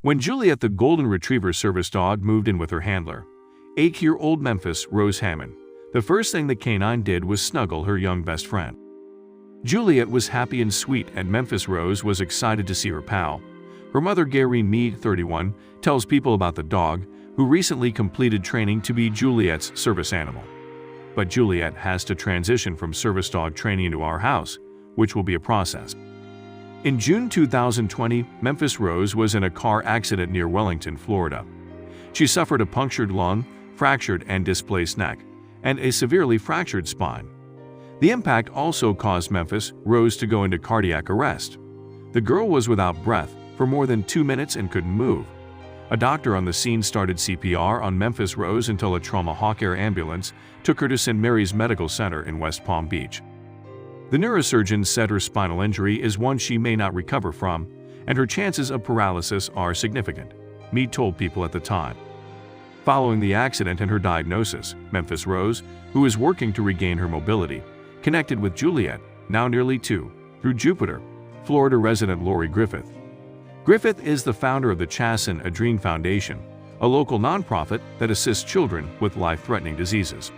When Juliet the Golden Retriever service dog moved in with her handler, 8-year-old Memphis Rose Hamman, the first thing the canine did was snuggle her young best friend. Juliet was happy and sweet, and Memphis Rose was excited to see her pal. Her mother, Gayrene Meade, 31, tells people about the dog, who recently completed training to be Juliet's service animal. But Juliet has to transition from service dog training into our house, which will be a process. In June 2020, Memphis Rose was in a car accident near Wellington, Florida. She suffered a punctured lung, fractured and displaced neck, and a severely fractured spine. The impact also caused Memphis Rose to go into cardiac arrest. The girl was without breath for more than 2 minutes and couldn't move. A doctor on the scene started CPR on Memphis Rose until a trauma Hawk Air ambulance took her to St. Mary's Medical Center in West Palm Beach. The neurosurgeon said her spinal injury is one she may not recover from, and her chances of paralysis are significant, Meade told people at the time. Following the accident and her diagnosis, Memphis Rose, who is working to regain her mobility, connected with Juliet, now nearly 2, through Jupiter, Florida resident Lori Griffith. Griffith is the founder of the Chasson Adrene Foundation, a local nonprofit that assists children with life-threatening diseases.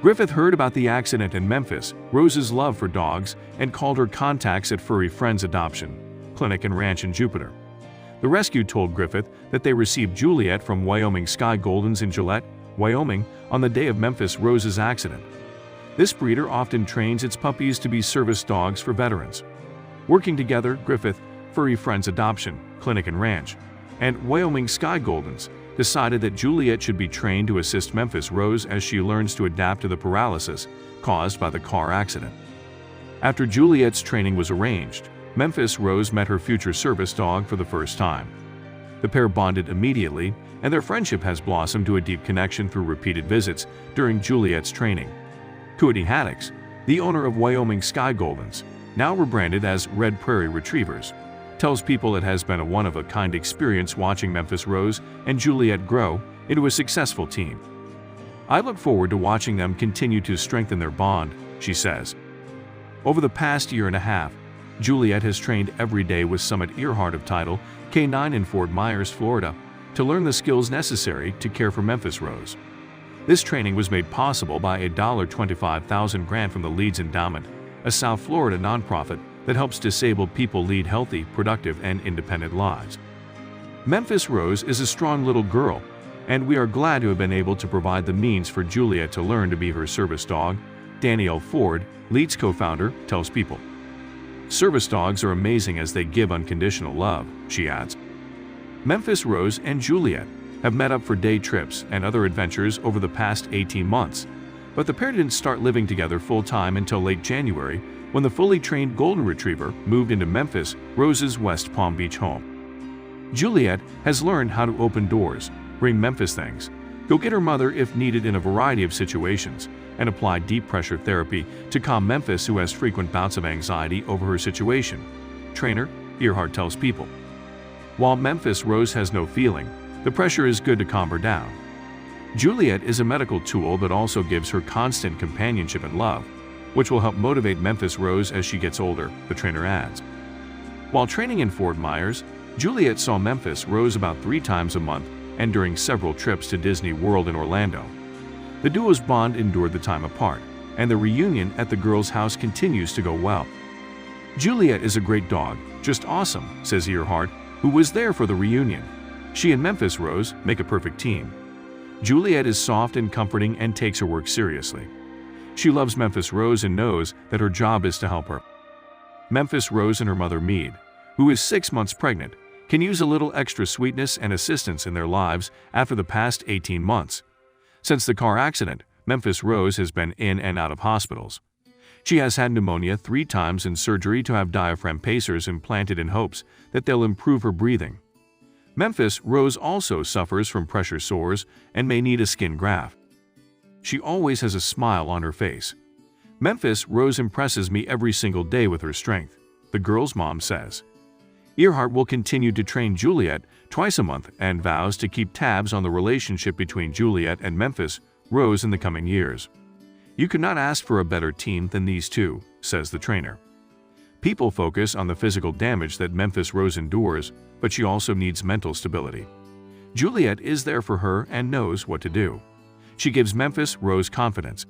Griffith heard about the accident and Memphis Rose's love for dogs and called her contacts at Furry Friends Adoption Clinic and Ranch in Jupiter. The rescue told Griffith that they received Juliet from Wyoming Sky Goldens in Juliet, Wyoming, on the day of Memphis Rose's accident. This breeder often trains its puppies to be service dogs for veterans. Working together, Griffith, Furry Friends Adoption Clinic and Ranch, and Wyoming Sky Goldens decided that Juliet should be trained to assist Memphis Rose as she learns to adapt to the paralysis caused by the car accident. After Juliet's training was arranged, Memphis Rose met her future service dog for the first time. The pair bonded immediately, and their friendship has blossomed to a deep connection through repeated visits during Juliet's training. Courtney Haddix, the owner of Wyoming Sky Goldens, now rebranded as Red Prairie Retrievers, tells people it has been a one-of-a-kind experience watching Memphis Rose and Juliet grow into a successful team. I look forward to watching them continue to strengthen their bond, she says. Over the past year and a half, Juliet has trained every day with Summit Earhart of Title Canine in Fort Myers, Florida, to learn the skills necessary to care for Memphis Rose. This training was made possible by a $25,000 grant from the Leeds Endowment, a South Florida nonprofit that helps disabled people lead healthy, productive, and independent lives. Memphis Rose is a strong little girl, and we are glad to have been able to provide the means for Juliet to learn to be her service dog, Danielle Ford, Leeds co-founder, tells people. Service dogs are amazing as they give unconditional love, she adds. Memphis Rose and Juliet have met up for day trips and other adventures over the past 18 months, but the pair didn't start living together full-time until late January, when the fully trained Golden Retriever moved into Memphis Rose's West Palm Beach home. Juliet has learned how to open doors, bring Memphis things, go get her mother if needed in a variety of situations, and apply deep pressure therapy to calm Memphis, who has frequent bouts of anxiety over her situation, trainer Earhart tells people. While Memphis Rose has no feeling, the pressure is good to calm her down. Juliet is a medical tool that also gives her constant companionship and love, which will help motivate Memphis Rose as she gets older, the trainer adds. While training in Fort Myers, Juliet saw Memphis Rose about 3 times a month and during several trips to Disney World in Orlando. The duo's bond endured the time apart, and the reunion at the girls' house continues to go well. Juliet is a great dog, just awesome, says Earhart, who was there for the reunion. She and Memphis Rose make a perfect team. Juliet is soft and comforting and takes her work seriously. She loves Memphis Rose and knows that her job is to help her. Memphis Rose and her mother Meade, who is 6 months pregnant, can use a little extra sweetness and assistance in their lives after the past 18 months. Since the car accident, Memphis Rose has been in and out of hospitals. She has had pneumonia 3 times and surgery to have diaphragm pacers implanted in hopes that they'll improve her breathing. Memphis Rose also suffers from pressure sores and may need a skin graft. She always has a smile on her face. Memphis Rose impresses me every single day with her strength, the girl's mom says. Earhart will continue to train Juliet twice a month and vows to keep tabs on the relationship between Juliet and Memphis Rose in the coming years. You could not ask for a better team than these two, says the trainer. People focus on the physical damage that Memphis Rose endures, but she also needs mental stability. Juliet is there for her and knows what to do. She gives Memphis Rose confidence,